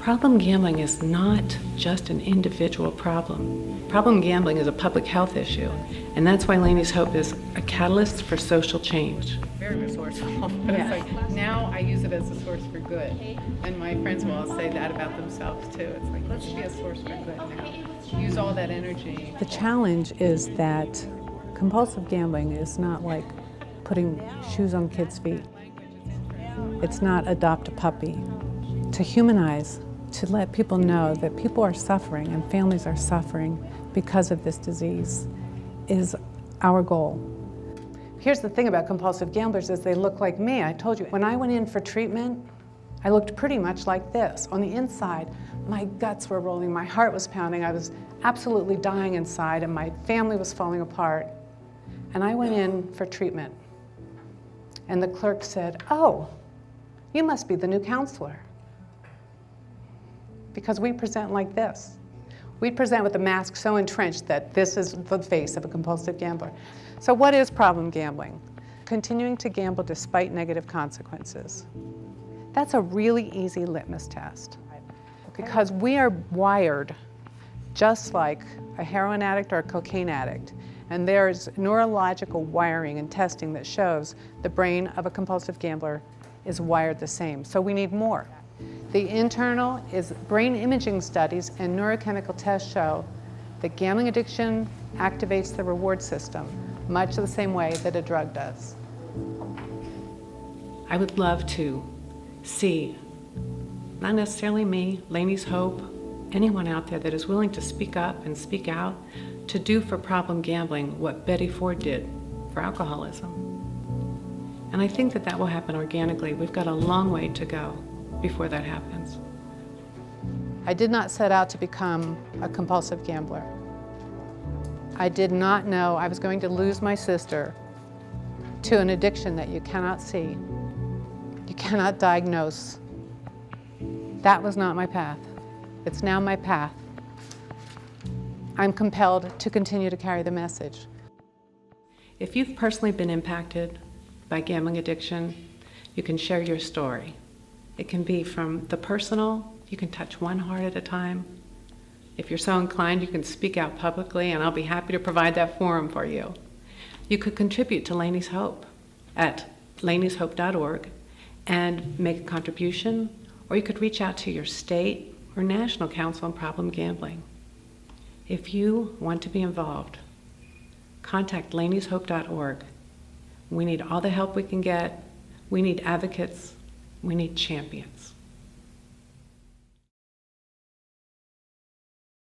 Problem gambling is not just an individual problem. Problem gambling is a public health issue, and that's why Laney's Hope is a catalyst for social change. Very resourceful, but it's like now I use it as a source for good, and my friends will all say that about themselves too. It's like, let's be a source for good now. Use all that energy. The challenge is that compulsive gambling is not like putting shoes on kids' feet. It's not adopt a puppy. To humanize, to let people know that people are suffering and families are suffering because of this disease is our goal. Here's the thing about compulsive gamblers is they look like me. I told you, when I went in for treatment, I looked pretty much like this. On the inside, my guts were rolling, my heart was pounding, I was absolutely dying inside, and my family was falling apart. And I went in for treatment. And the clerk said, "Oh, you must be the new counselor." Because we present like this. We present with a mask so entrenched that this is the face of a compulsive gambler. So what is problem gambling? Continuing to gamble despite negative consequences. That's a really easy litmus test. Because we are wired just like a heroin addict or a cocaine addict. And there's neurological wiring and testing that shows the brain of a compulsive gambler is wired the same. So we need more. The internal is brain imaging studies and neurochemical tests show that gambling addiction activates the reward system much the same way that a drug does. I would love to see, not necessarily me, Laney's Hope, anyone out there that is willing to speak up and speak out to do for problem gambling what Betty Ford did for alcoholism. And I think that that will happen organically. We've got a long way to go before that happens. I did not set out to become a compulsive gambler. I did not know I was going to lose my sister to an addiction that you cannot see, you cannot diagnose. That was not my path. It's now my path. I'm compelled to continue to carry the message. If you've personally been impacted by gambling addiction, you can share your story. It can be from the personal, you can touch one heart at a time. If you're so inclined, you can speak out publicly, and I'll be happy to provide that forum for you. You could contribute to Laney's Hope at laneyshope.org and make a contribution, or you could reach out to your state or national council on problem gambling. If you want to be involved, contact laneyshope.org. We need all the help we can get. We need advocates. We need champions.